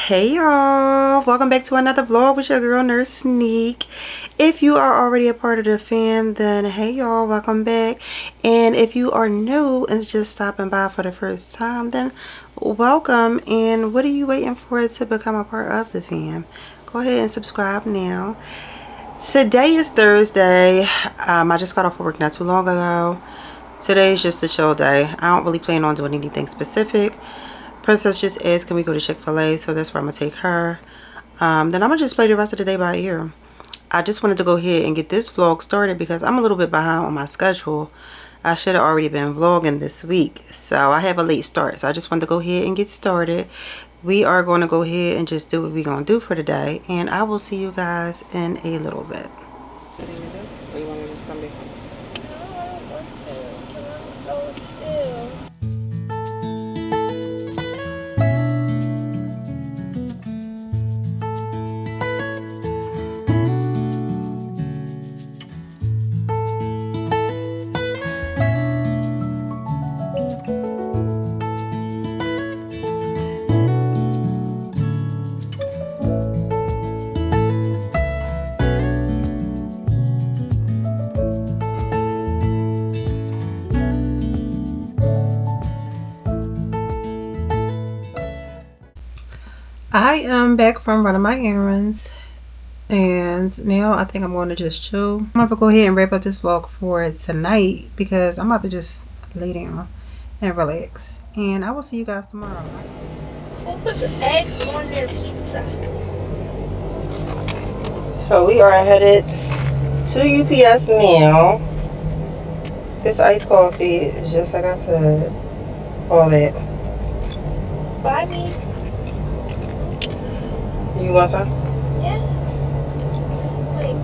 Hey y'all, welcome back to another vlog with your girl Nurse Sneak. If you are already a part of the fam, then hey y'all, welcome back. And if you are new and just stopping by for the first time, then welcome. And what are you waiting for to become a part of the fam? Go ahead and subscribe now. Today is Thursday. I just got off of work not too long ago. Today is just a chill day. I don't really plan on doing anything specific. Princess just asked, can we go to Chick-fil-A? So that's where I'm going to take her. Then I'm going to just play the rest of the day by ear. I just wanted to go ahead and get this vlog started because I'm a little bit behind on my schedule. I should have already been vlogging this week. So I have a late start. So I just wanted to go ahead and get started. We are going to go ahead and just do what we're going to do for today. And I will see you guys in a little bit. I am back from running my errands, and now I think I'm going to just chill. I'm going to go ahead and wrap up this vlog for tonight because I'm about to just lay down and relax, and I will see you guys tomorrow. Who puts eggs on their pizza? So we are headed to UPS now. This iced coffee is just like I said, all that. Buy me. You want some? Yeah. Wait.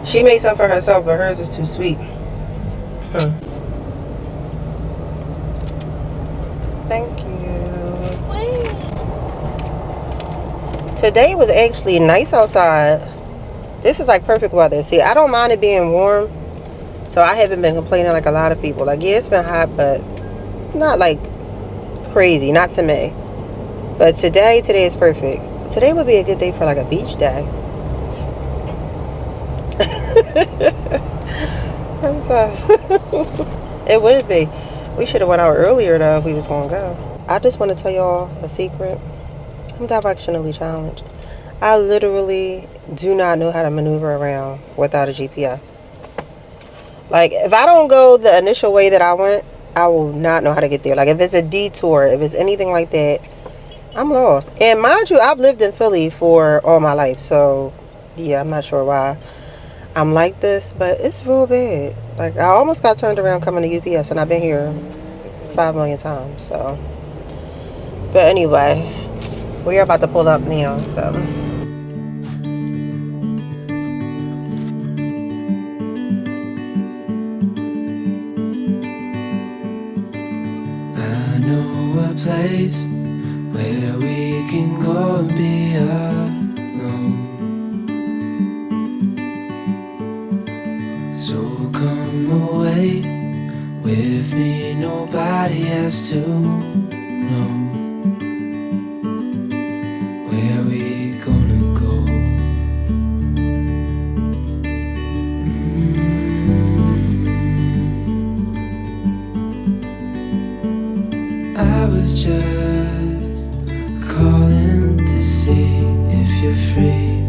She made some for herself, but hers is too sweet. Thank you. Wait. Today was actually nice outside. This is like perfect weather. See, I don't mind it being warm, so I haven't been complaining like a lot of people. Like, yeah, it's been hot, but it's not like crazy, not to me. But today is perfect. Today would be a good day for like a beach day. It would be. We should have went out earlier though if we was gonna go. I just want to tell y'all a secret. I'm directionally challenged. I literally do not know how to maneuver around without a GPS. Like, if I don't go the initial way that I went, I will not know how to get there. Like, if it's a detour, if it's anything like that, I'm lost. And mind you, I've lived in Philly for all my life. So, yeah, I'm not sure why I'm like this. But it's real bad. Like, I almost got turned around coming to UPS. And I've been here 5 million times. So, but anyway, we're about to pull up now. So, I know a place where we can go and be alone. So come away with me, nobody has to know where we gonna go. I was just calling to see if you're free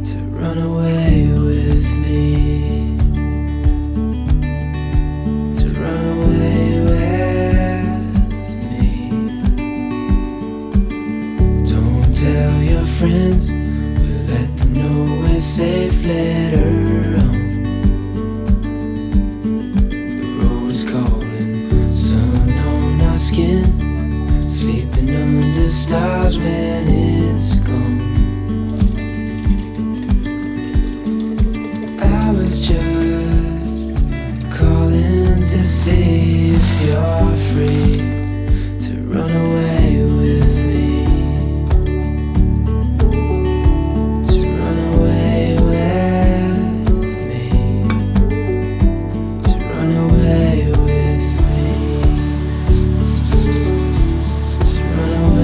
to run away with me, to run away with me. Don't tell your friends, we'll let them know we're safe later on. The road's calling, sun on our skin, sleeping under stars when it's gone. I was just calling to see if you're free to run away with me, to run away with me, to run away with me, to run away.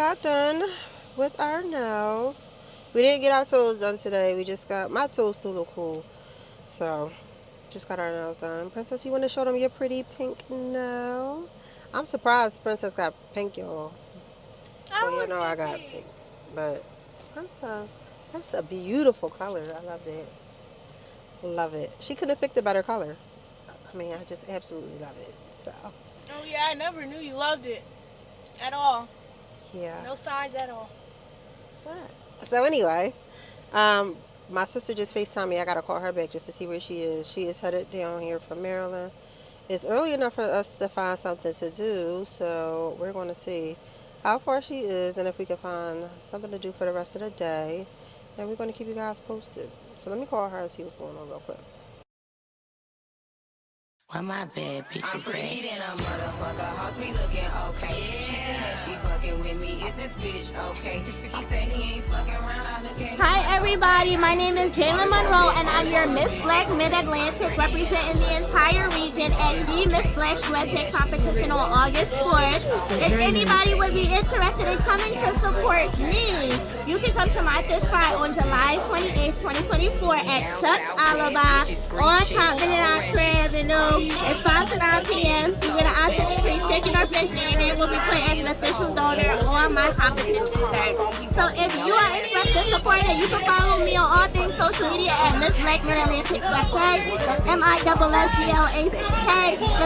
got done with our nails. We didn't get our toes done today. We just got, my toes still look cool. So, just got our nails done. Princess, you want to show them your pretty pink nails? I'm surprised Princess got pink, y'all. Well, you know I got pink. But, Princess, that's a beautiful color. I love it. Love it. She couldn't have picked a better color. I mean, I just absolutely love it. So. Oh yeah, I never knew you loved it at all. Yeah. No signs at all. What? So anyway, my sister just FaceTimed me. I gotta call her back just to see where she is. She is headed down here from Maryland. It's early enough for us to find something to do, so we're going to see how far she is and if we can find something to do for the rest of the day. And we're going to keep you guys posted. So let me call her and see what's going on real quick. Why my bad bitches I'm pretty than a motherfucker, hoes me looking okay. She think that she fucking with me, is this bitch okay? He said he ain't fucking around, I look at Hi everybody, my name is Jalen Monroe and I'm your Miss Black Mid-Atlantic representing the entire region at the Miss Black USA competition on August 4th. If anybody would be interested in coming to support me, you can come to my fish fry on July 28th, 2024 at Chuck Alibi on Continental Avenue. It's 5 to 9 p.m. You get an option to free chicken or fish and it will be put as an official donor on my competition shirt. So if you are interested in supporting, you can follow me on all things social media at Miss Black Mid-Atlantic USA. That's MISSBLACK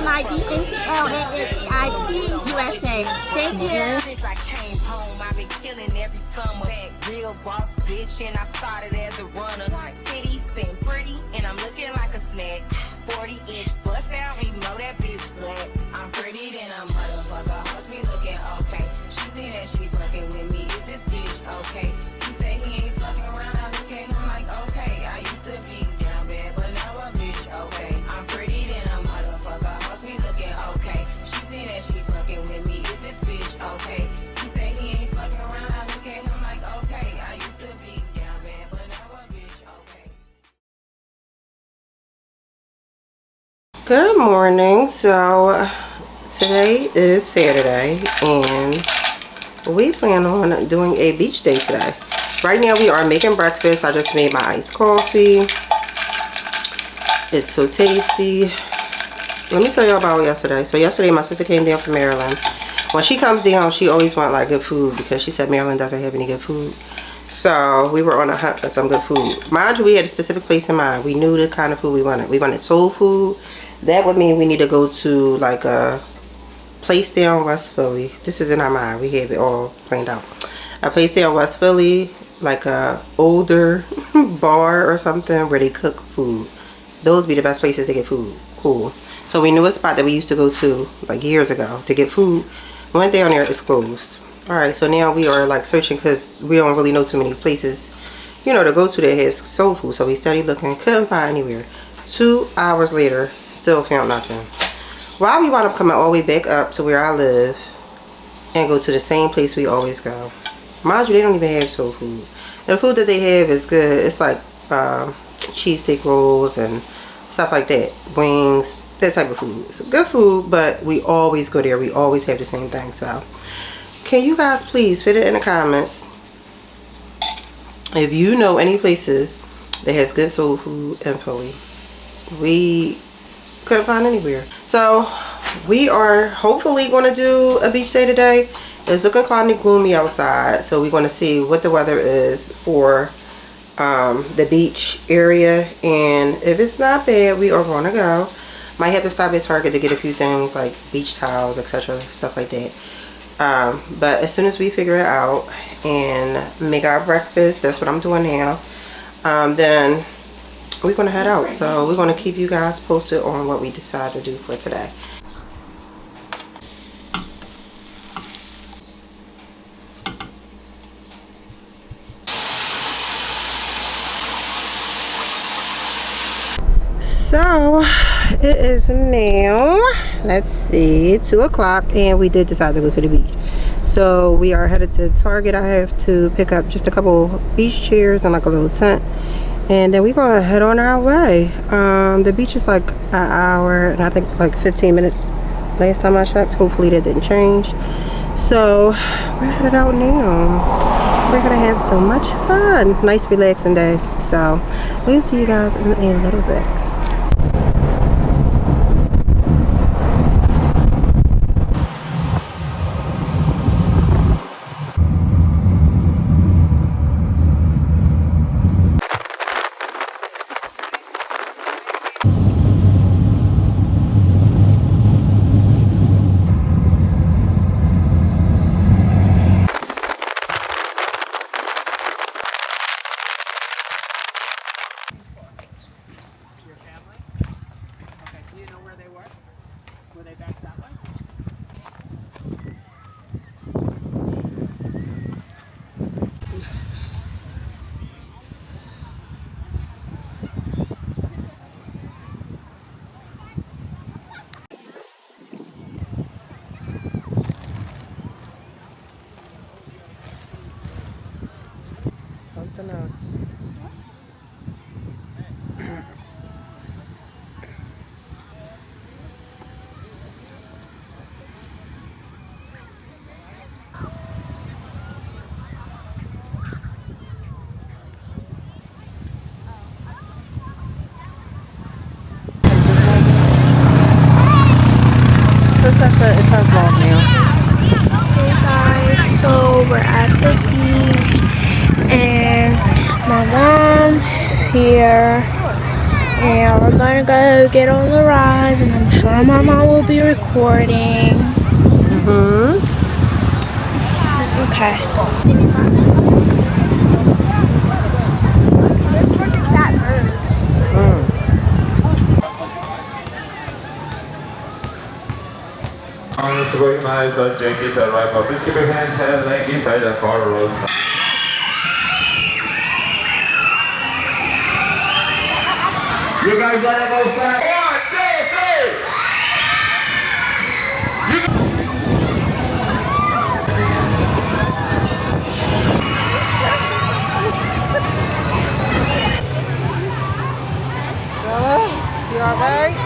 MIDACLANTIC USA. Thank you. since I came home, I've been killing every summer. Real boss bitch, and I started as a runner. Titties and pretty, and I'm looking like a snack. 40-inch bust down, you know that bitch black. I'm pretty than a motherfucker, hoes me looking okay. She think that she fucking with me, is this bitch okay? He say he ain't fucking around, I look at him like okay. I used to be down bad, but now a bitch okay. I'm pretty than a motherfucker, hoes me looking okay. She think that she fucking with me, is this bitch okay? He say he ain't fucking around, I look at him like okay. I used to be down bad, but now a bitch okay. Good morning. So today is Saturday and we plan on doing a beach day today. Right now we are making breakfast. I just made my iced coffee. It's so tasty. Let me tell y'all about yesterday. So yesterday my sister came down from Maryland. When she comes down, she always wants like good food because she said Maryland doesn't have any good food. So we were on a hunt for some good food. Mind you, we had a specific place in mind. We knew the kind of food we wanted. We wanted soul food. That would mean we need to go to like a place down West Philly. This is in our mind. We have it all planned out. A place down West Philly, like a older bar or something where they cook food. Those be the best places to get food. Cool. So we knew a spot that we used to go to like years ago to get food. Went down there, it's closed. Alright, so now we are like searching because we don't really know too many places, you know, to go to that has soul food. So we started looking, couldn't find anywhere. 2 hours later, still found nothing. Why we wound up coming all the way back up to where I live and go to the same place we always go. Mind you, they don't even have soul food. The food that they have is good. It's like cheesesteak rolls and stuff like that. Wings, that type of food. It's good food, but we always go there. We always have the same thing. So can you guys please put it in the comments if you know any places that has good soul food in Philly. We couldn't find anywhere. So we are hopefully going to do a beach day today. It's looking cloudy, gloomy outside, so we're going to see what the weather is for the beach area, and if it's not bad, we are going to go. Might have to stop at Target to get a few things like beach towels, etc., stuff like that. But as soon as we figure it out and make our breakfast, that's what I'm doing now, then we're going to head out. So we're going to keep you guys posted on what we decide to do for today. So it is now, let's see, 2 o'clock, and we did decide to go to the beach. So we are headed to Target. I have to pick up just a couple beach chairs and like a little tent, and then we're gonna head on our way. The beach is like an hour and I think like 15 minutes last time I checked. Hopefully that didn't change. So we're headed out now. We're gonna have so much fun. Nice relaxing day. So we'll see you guys in a little bit. Something else. Princessa, it's her vlog now. Hey guys, so we're at the beach and my mom is here and we're gonna go get on the rides and I'm sure my mom will be recording. Okay. It's very nice that Jackie's arrival. Please keep your hands held like inside the car road. You guys gotta go fast. 1, 2, 3. You alright?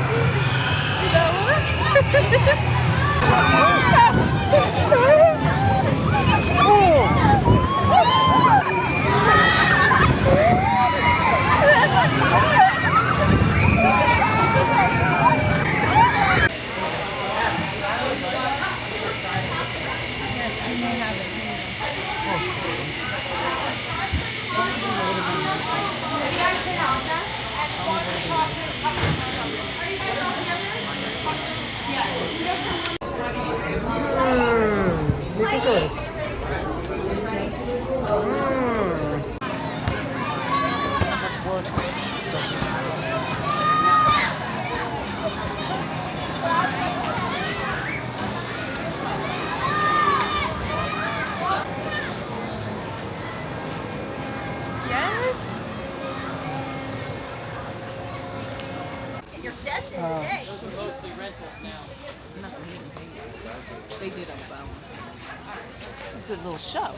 Look at this. Yes. Mostly rentals now. They did a phone. It's a good little show.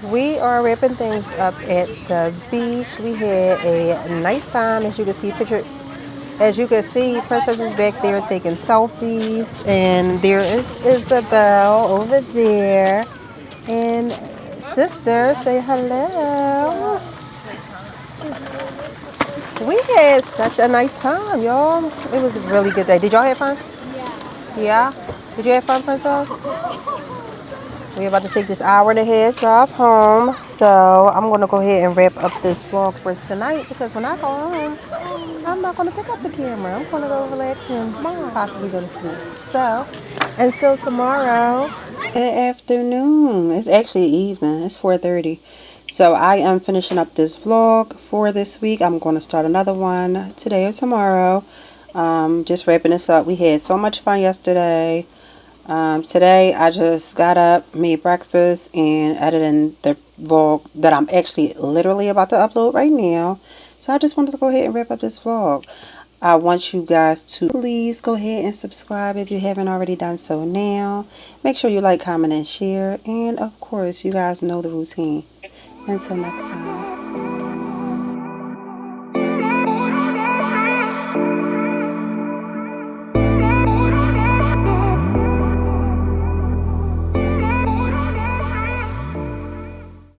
We are wrapping things up at the beach. We had a nice time, as you can see. Princess is back there taking selfies, and there is Isabel over there, and sister, say hello. We had such a nice time, y'all. It was a really good day. Did y'all have fun? Yeah. Did you have fun, Princess? We're about to take this hour and a half drive home. So I'm going to go ahead and wrap up this vlog for tonight because when I go home, I'm not going to pick up the camera. I'm going to go relax and possibly go to sleep. So until tomorrow. Good afternoon. It's actually evening. It's 4:30. So I am finishing up this vlog for this week. I'm going to start another one today or tomorrow. Just wrapping this up. We had so much fun yesterday. Today I just got up, made breakfast, and edited the vlog that I'm actually literally about to upload right now. So I just wanted to go ahead and wrap up this vlog. I want you guys to please go ahead and subscribe if you haven't already done so now. Make sure you like, comment, and share. And of course, you guys know the routine. Until next time.